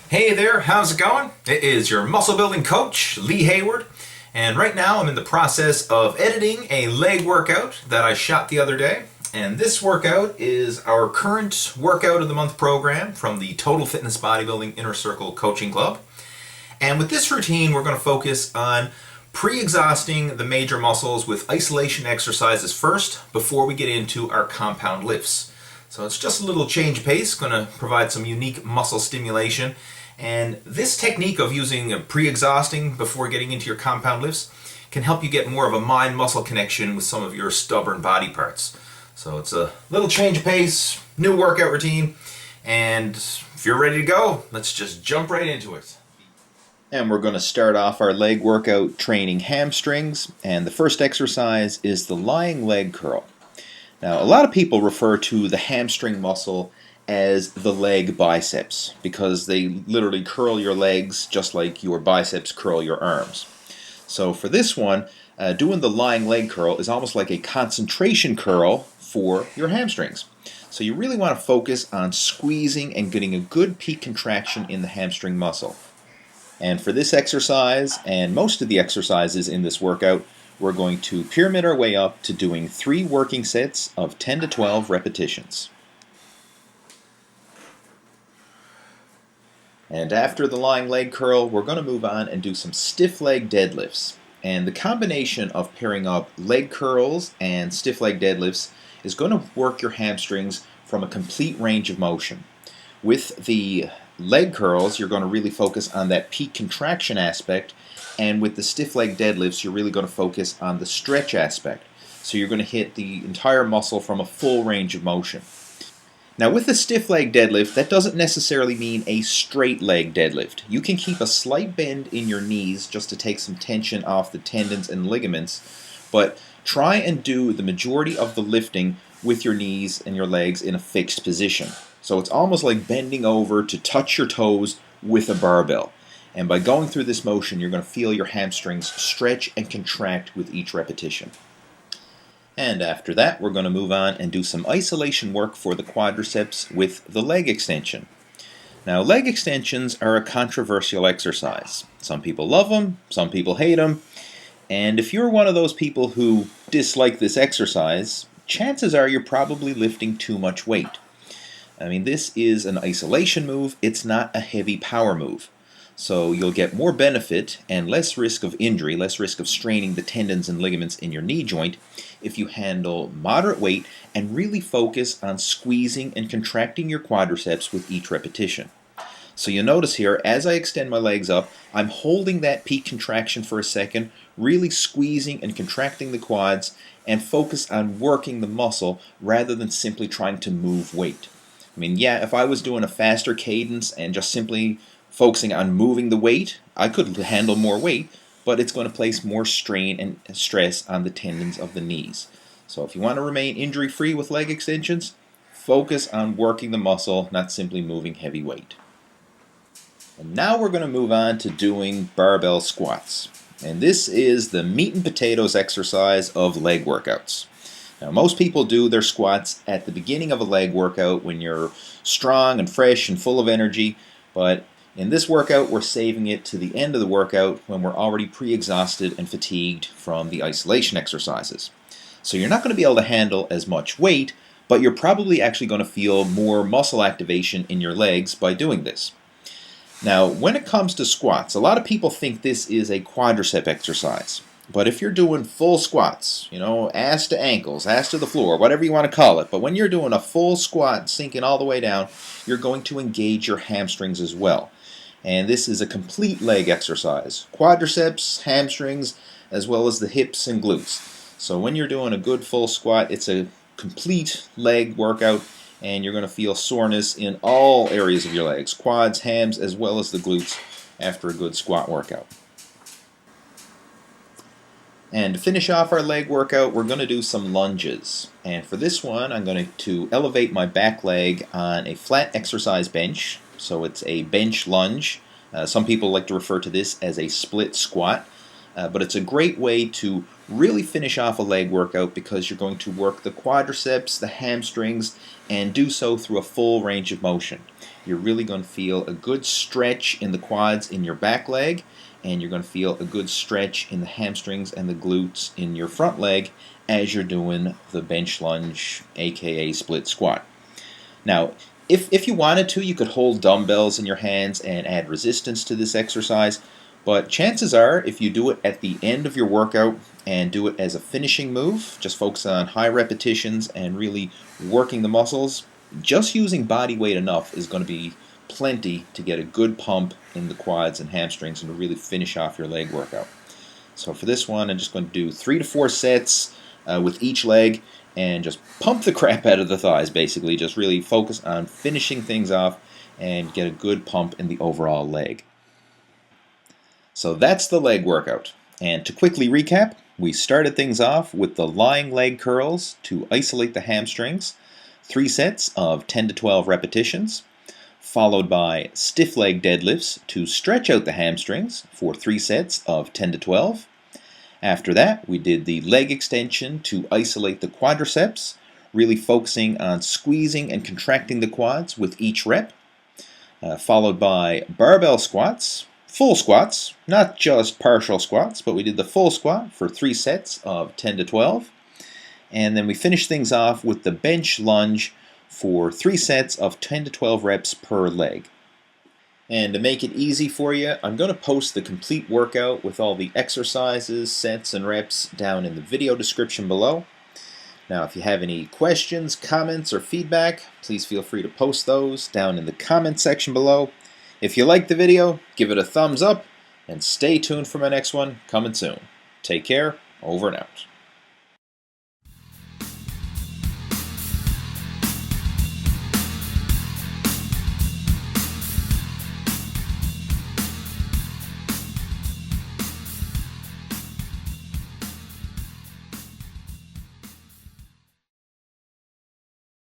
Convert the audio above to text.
Hey there, how's it going? It is your muscle building coach, Lee Hayward, and right now I'm in the process of editing a leg workout that I shot the other day. And this workout is our current workout of the month program from the Total Fitness Bodybuilding Inner Circle Coaching Club. And with this routine, we're going to focus on pre-exhausting the major muscles with isolation exercises first before we get into our compound lifts. So it's just a little change of pace, going to provide some unique muscle stimulation. And this technique of using pre-exhausting before getting into your compound lifts can help you get more of a mind-muscle connection with some of your stubborn body parts. So it's a little change of pace, new workout routine, and if you're ready to go, let's just jump right into it. And we're going to start off our leg workout training hamstrings, and the first exercise is the lying leg curl. Now, a lot of people refer to the hamstring muscle as the leg biceps because they literally curl your legs just like your biceps curl your arms. So for this one, doing the lying leg curl is almost like a concentration curl for your hamstrings. So you really want to focus on squeezing and getting a good peak contraction in the hamstring muscle. And for this exercise and most of the exercises in this workout, we're going to pyramid our way up to doing 3 working sets of 10 to 12 repetitions. And after the lying leg curl, we're going to move on and do some stiff leg deadlifts. And the combination of pairing up leg curls and stiff leg deadlifts is going to work your hamstrings from a complete range of motion. With the leg curls, you're going to really focus on that peak contraction aspect, and with the stiff leg deadlifts, you're really going to focus on the stretch aspect. So you're going to hit the entire muscle from a full range of motion. Now with the stiff leg deadlift, that doesn't necessarily mean a straight leg deadlift. You can keep a slight bend in your knees just to take some tension off the tendons and ligaments, but try and do the majority of the lifting with your knees and your legs in a fixed position. So it's almost like bending over to touch your toes with a barbell. And by going through this motion, you're going to feel your hamstrings stretch and contract with each repetition. And after that, we're going to move on and do some isolation work for the quadriceps with the leg extension. Now, leg extensions are a controversial exercise. Some people love them, some people hate them. And if you're one of those people who dislike this exercise, chances are you're probably lifting too much weight. I mean, this is an isolation move, it's not a heavy power move. So you'll get more benefit and less risk of injury, less risk of straining the tendons and ligaments in your knee joint if you handle moderate weight and really focus on squeezing and contracting your quadriceps with each repetition. So you'll notice here, as I extend my legs up, I'm holding that peak contraction for a second, really squeezing and contracting the quads, and focus on working the muscle rather than simply trying to move weight. I mean, yeah, if I was doing a faster cadence and just simply focusing on moving the weight, I could handle more weight, but it's going to place more strain and stress on the tendons of the knees. So if you want to remain injury-free with leg extensions, focus on working the muscle, not simply moving heavy weight. And now we're going to move on to doing barbell squats. And this is the meat and potatoes exercise of leg workouts. Now, most people do their squats at the beginning of a leg workout when you're strong and fresh and full of energy, but in this workout, we're saving it to the end of the workout when we're already pre-exhausted and fatigued from the isolation exercises. So you're not going to be able to handle as much weight, but you're probably actually going to feel more muscle activation in your legs by doing this. Now, when it comes to squats, a lot of people think this is a quadricep exercise. But if you're doing full squats, ass to ankles, ass to the floor, whatever you want to call it, but when you're doing a full squat, sinking all the way down, you're going to engage your hamstrings as well. And this is a complete leg exercise. Quadriceps, hamstrings, as well as the hips and glutes. So when you're doing a good full squat, it's a complete leg workout, and you're going to feel soreness in all areas of your legs, quads, hams, as well as the glutes after a good squat workout. And to finish off our leg workout, we're going to do some lunges. And for this one, I'm going to elevate my back leg on a flat exercise bench. So it's a bench lunge. Some people like to refer to this as a split squat. But it's a great way to really finish off a leg workout because you're going to work the quadriceps, the hamstrings, and do so through a full range of motion. You're really going to feel a good stretch in the quads in your back leg, and you're going to feel a good stretch in the hamstrings and the glutes in your front leg as you're doing the bench lunge, aka split squat. Now, if you wanted to, you could hold dumbbells in your hands and add resistance to this exercise, but chances are, if you do it at the end of your workout and do it as a finishing move, just focus on high repetitions and really working the muscles, just using body weight enough is going to be plenty to get a good pump in the quads and hamstrings and to really finish off your leg workout. So for this one, I'm just going to do 3 to 4 sets with each leg and just pump the crap out of the thighs, basically. Just really focus on finishing things off and get a good pump in the overall leg. So that's the leg workout. And to quickly recap, we started things off with the lying leg curls to isolate the hamstrings, 3 sets of 10 to 12 repetitions, followed by stiff leg deadlifts to stretch out the hamstrings for 3 sets of 10 to 12. After that, we did the leg extension to isolate the quadriceps, really focusing on squeezing and contracting the quads with each rep, followed by barbell squats, full squats, not just partial squats, but we did the full squat for 3 sets of 10 to 12. And then we finished things off with the bench lunge for 3 sets of 10 to 12 reps per leg. And to make it easy for you, I'm going to post the complete workout with all the exercises, sets, and reps down in the video description below. Now, if you have any questions, comments, or feedback, please feel free to post those down in the comment section below. If you liked the video, give it a thumbs up, and stay tuned for my next one coming soon. Take care, over and out.